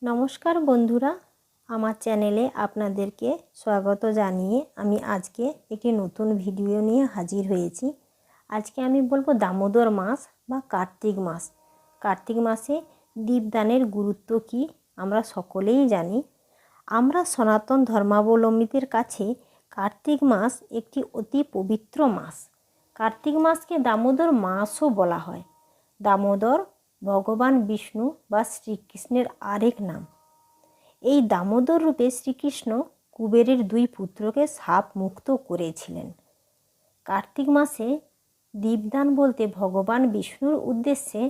নমস্কার বন্ধুরা, আমার চ্যানেলে আপনাদেরকে স্বাগত জানিয়ে আমি আজকে একটি নতুন ভিডিও নিয়ে হাজির হয়েছি। আজকে আমি বলবো দামোদর মাস বা কার্তিক মাস। কার্তিক মাসে দীপদানের গুরুত্ব কী আমরা সকলেই জানি। আমরা সনাতন ধর্মাবলম্বীদের কাছে কার্তিক মাস একটি অতি পবিত্র মাস। কার্তিক মাসকে দামোদর মাসও বলা হয়। দামোদর ভগবান বিষ্ণু বা শ্রীকৃষ্ণের আরেক নাম। এই দামোদর রূপে শ্রীকৃষ্ণ কুবেরের দুই পুত্রকে শাপ মুক্ত করেছিলেন। কার্তিক মাসে দীপদান বলতে ভগবান বিষ্ণুর উদ্দেশ্যে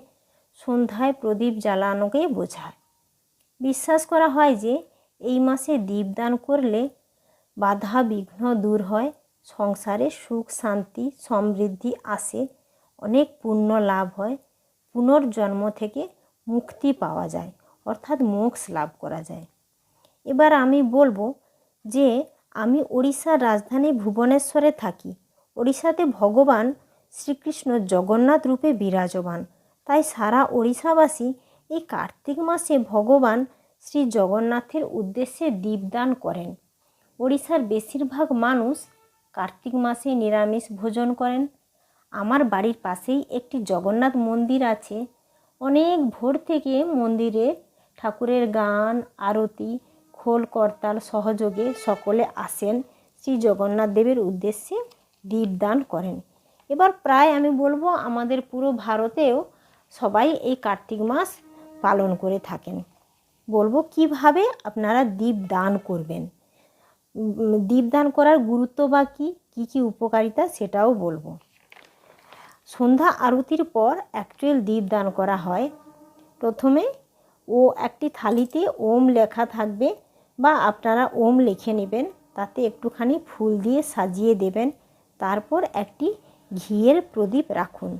সন্ধ্যায় প্রদীপ জ্বালানোকে বোঝায়। বিশ্বাস করা হয় যে এই মাসে দীপদান করলে বাধা বিঘ্ন দূর হয়, সংসারে সুখ শান্তি সমৃদ্ধি আসে, অনেক পুণ্য লাভ হয়, পুনর্জন্ম থেকে মুক্তি পাওয়া যায়, অর্থাৎ মোক্ষ লাভ করা যায়। এবার আমি বলবো যে আমি ওড়িশার রাজধানী ভুবনেশ্বরে থাকি। ওড়িশাতে ভগবান শ্রীকৃষ্ণ জগন্নাথ রূপে বিরাজমান। তাই সারা ওড়িশাবাসী এই কার্তিক মাসে ভগবান শ্রী জগন্নাথের উদ্দেশ্যে দীপদান করেন। ওড়িশার বেশিরভাগ মানুষ কার্তিক মাসে নিরামিষ ভোজন করেন। আমার বাড়ির পাশেই একটি জগন্নাথ মন্দির আছে। অনেক ভোর থেকে মন্দিরে ঠাকুরের গান আরতি খোল করতাল সহযোগে সকলে আসেন শ্রী জগন্নাথ দেবের উদ্দেশ্যে দীপদান করেন। এবার প্রায় আমি বলবো আমাদের পুরো ভারতেও সবাই এই কার্তিক মাস পালন করে থাকেন। বলবো কিভাবে আপনারা দীপদান করবেন, দীপদান করার গুরুত্ব বা কী কী উপকারিতা সেটাও বলবো। সন্ধ্যা আরতির পর একচুয়াল দীপদান করা হয়। প্রথমে একটি থালিতে ওম লেখা থাকবে বা আপনারা ওম লিখে নেবেন, তাতে একটুখানি ফুল দিয়ে সাজিয়ে দেবেন। তারপর একটি ঘিয়ের প্রদীপ রাখুন।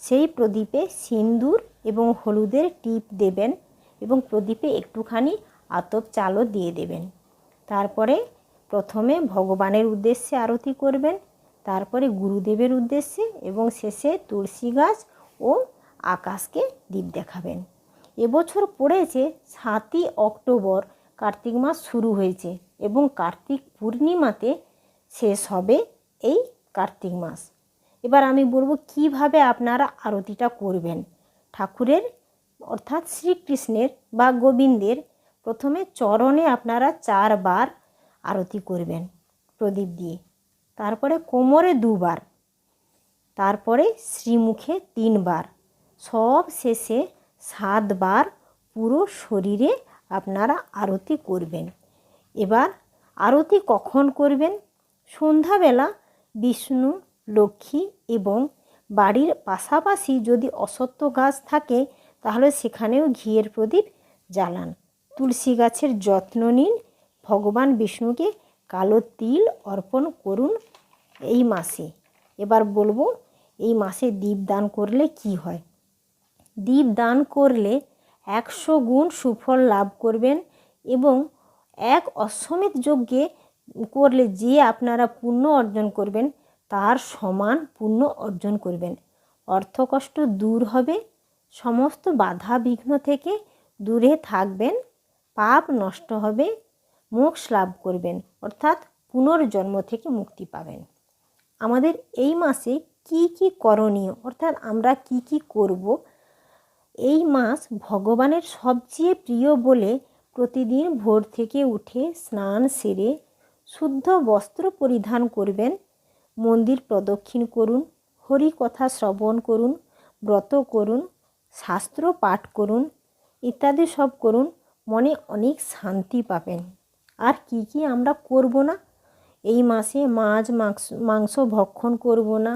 সেই প্রদীপে সিন্দুর এবং হলুদের টিপ দেবেন এবং প্রদীপে একটুখানি আতপ চালও দিয়ে দেবেন। তারপরে প্রথমে ভগবানের উদ্দেশ্যে আরতি করবেন, তারপরে গুরুদেবের উদ্দেশ্যে এবং শেষে তুলসী গাছ ও আকাশকে দীপ দেখাবেন। এবছর পড়েছে 7ই অক্টোবর, কার্তিক মাস শুরু হয়েছে এবং কার্তিক পূর্ণিমাতে শেষ হবে এই কার্তিক মাস। এবার আমি বলবো কিভাবে আপনারা আরতিটা করবেন। ঠাকুরের অর্থাৎ শ্রীকৃষ্ণের বা গোবিন্দের প্রথমে চরণে আপনারা 4 বার আরতি করবেন প্রদীপ দিয়ে, তারপরে কোমরে 2 বার, তারপরে শ্রীমুখে 3 বার, সব শেষে 7 বার পুরো শরীরে আপনারা আরতি করবেন। এবার আরতি কখন করবেন? সন্ধ্যাবেলা বিষ্ণু লক্ষ্মী এবং বাড়ির পাশাপাশি যদি অশ্বত্থ গাছ থাকে তাহলে সেখানেও ঘিয়ের প্রদীপ জ্বালান। তুলসী গাছের যত্ন নিন। ভগবান বিষ্ণুকে কালো তিল অর্পণ করুন এই মাসে। এবার বলবো এই মাসে দীপদান করলে কি হয়। দীপদান করলে 100 গুণ সুফল লাভ করবেন এবং এক অশ্বমেধ যজ্ঞে করলে যে আপনারা পুণ্য অর্জন করবেন তার সমান পুণ্য অর্জন করবেন। অর্থকষ্ট দূর হবে, সমস্ত বাধা বিঘ্ন থেকে দূরে থাকবেন, পাপ নষ্ট হবে, মোক্ষ লাভ করবেন, অর্থাৎ পুনর্জন্ম থেকে মুক্তি পাবেন। আমাদের এই মাসে কি করণীয়, অর্থাৎ আমরা কি করব। এই মাস ভগবানের সবচেয়ে প্রিয় বলে প্রতিদিন ভোর থেকে উঠে স্নান সেরে শুদ্ধ বস্ত্র পরিধান করবেন, মন্দির প্রদক্ষিণ করুন, হরি কথা শ্রবণ করুন, ব্রত করুন, শাস্ত্র পাঠ করুন, ইত্যাদি সব করুন। মনে অনেক শান্তি পাবেন। আর কি আমরা করব না, এই মাসে মাছ মাংস ভক্ষণ করব না,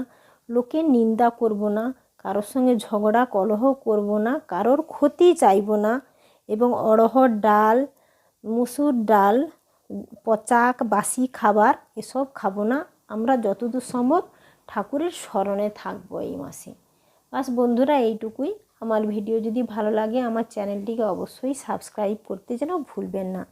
লোকের নিন্দা করব না, কারোর সঙ্গে ঝগড়া কলহ করব না, কারোর ক্ষতি চাইব না এবং অড়হর ডাল মুসুর ডাল পচাক বাসি খাবার এসব খাবো না। আমরা যতদূর সম্ভব ঠাকুরের স্মরণে থাকবো এই মাসে। বাস বন্ধুরা, এইটুকুই। আমার ভিডিও যদি ভালো লাগে আমার চ্যানেলটিকে অবশ্যই সাবস্ক্রাইব করতে যেন ভুলবেন না।